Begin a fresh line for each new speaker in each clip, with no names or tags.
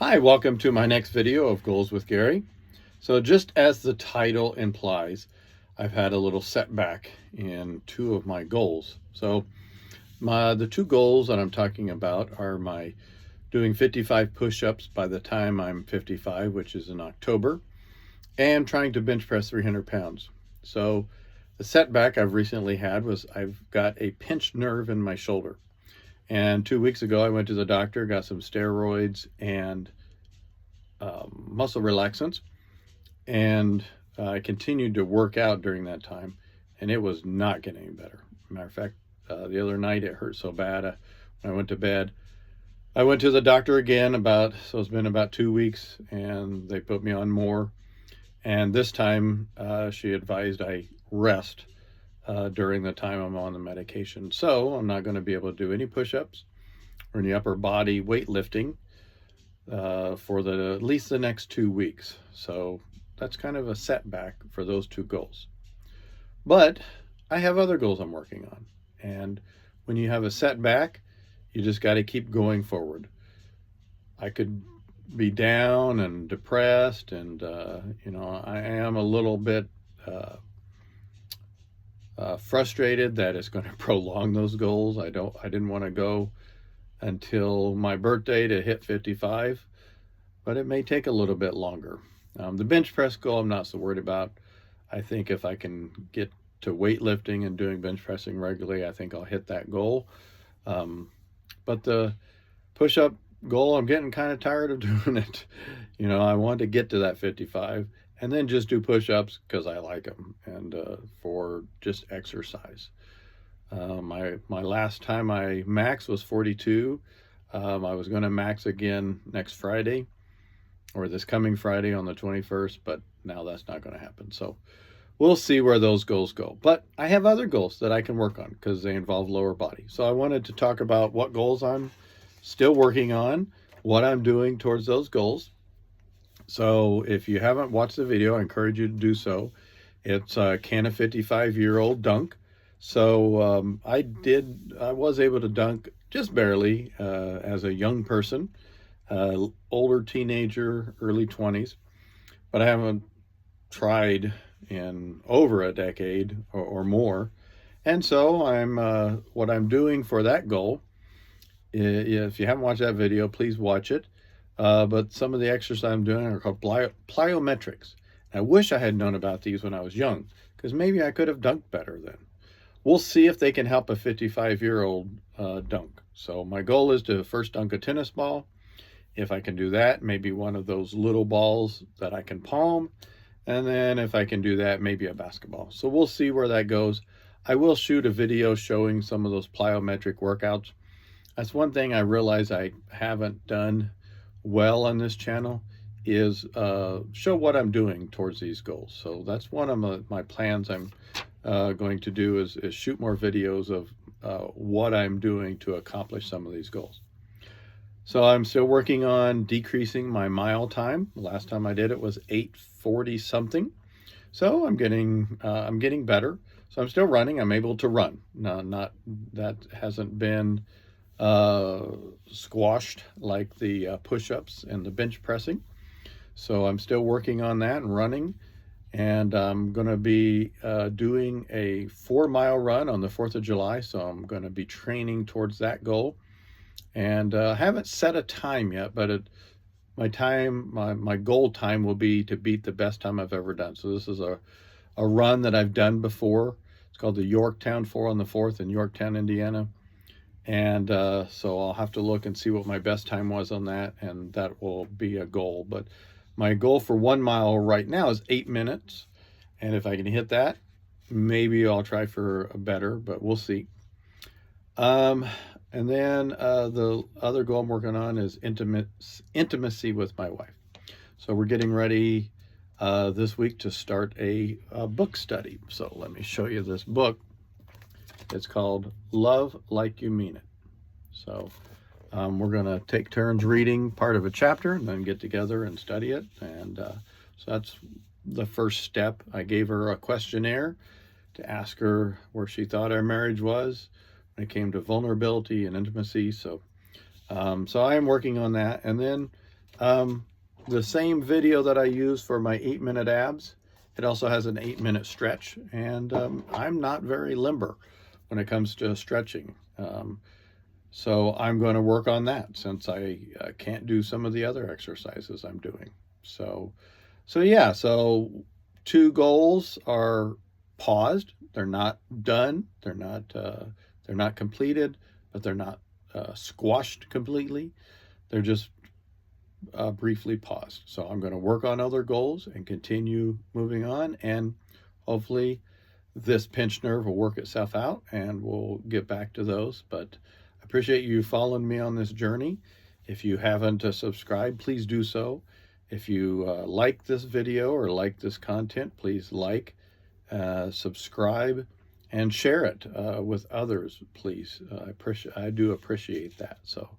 Hi, welcome to my next video of Goals with Gary. So just as the title implies, I've had a little setback in two of my goals. So the two goals that I'm talking about are my doing 55 push-ups by the time I'm 55, which is in October, and trying to bench press 300 pounds. So the setback I've recently had was I've got a pinched nerve in my shoulder. And 2 weeks ago, I went to the doctor, got some steroids and muscle relaxants, and I continued to work out during that time, and it was not getting any better. Matter of fact, the other night it hurt so bad when I went to bed. I went to the doctor again so it's been about 2 weeks, and they put me on more. And this time she advised I rest during the time I'm on the medication. So I'm not going to be able to do any push-ups or any upper body weightlifting for at least the next 2 weeks. So that's kind of a setback for those two goals. But I have other goals I'm working on. And when you have a setback, you just got to keep going forward. I could be down and depressed, and I am a little bit frustrated that it's going to prolong those goals. I didn't want to go until my birthday to hit 55, but it may take a little bit longer. The bench press goal I'm not so worried about. I think if I can get to weightlifting and doing bench pressing regularly, I think I'll hit that goal. But the push-up goal, I'm getting kind of tired of doing it. I want to get to that 55 and then just do push-ups because I like them and for just exercise. My last time I maxed was 42. I was going to max again next Friday, or this coming Friday on the 21st, but now that's not going to happen. So we'll see where those goals go. But I have other goals that I can work on because they involve lower body. So I wanted to talk about what goals I'm still working on, what I'm doing towards those goals. So if you haven't watched the video, I encourage you to do so. It's can a 55-year-old dunk? So I was able to dunk just barely as a young person, older teenager, early 20s, but I haven't tried in over a decade or more. And so what I'm doing for that goal, if you haven't watched that video, please watch it. But some of the exercises I'm doing are called plyometrics. I wish I had known about these when I was young, because maybe I could have dunked better then. We'll see if they can help a 55-year-old dunk. So my goal is to first dunk a tennis ball. If I can do that, maybe one of those little balls that I can palm. And then if I can do that, maybe a basketball. So we'll see where that goes. I will shoot a video showing some of those plyometric workouts. That's one thing I realize I haven't done well on this channel is show what I'm doing towards these goals. So that's one of my plans I'm going to do is shoot more videos of what I'm doing to accomplish some of these goals. So I'm still working on decreasing my mile time. The last time I did it was 8:40 something. So I'm getting better. So I'm still running. I'm able to run. Not that hasn't been squashed like the push-ups and the bench pressing. So I'm still working on that and running. And I'm going to be doing a 4-mile run on the 4th of July. So I'm going to be training towards that goal. And I haven't set a time yet, but my goal time will be to beat the best time I've ever done. So this is a run that I've done before. It's called the Yorktown 4 on the 4th in Yorktown, Indiana. And so I'll have to look and see what my best time was on that, and that will be a goal. But my goal for 1 mile right now is 8 minutes. And if I can hit that, maybe I'll try for a better, but we'll see. And then the other goal I'm working on is intimacy with my wife. So we're getting ready this week to start a book study. So let me show you this book. It's called Love Like You Mean It. So we're going to take turns reading part of a chapter and then get together and study it. And so that's the first step. I gave her a questionnaire to ask her where she thought our marriage was when it came to vulnerability and intimacy. So I am working on that. And then The same video that I use for my 8-minute abs, it also has an 8-minute stretch, and I'm not very limber when it comes to stretching. So I'm going to work on that since I can't do some of the other exercises I'm doing. So yeah, so 2 goals are paused. They're not done. They're not completed, but they're not squashed completely. They're just briefly paused. So I'm going to work on other goals and continue moving on, and hopefully this pinched nerve will work itself out and we'll get back to those. But I appreciate you following me on this journey. If you haven't subscribed, please do so. If you like this video or like this content, please like, subscribe, and share it with others, please. I do appreciate that. So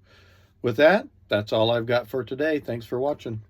with that, that's all I've got for today. Thanks for watching.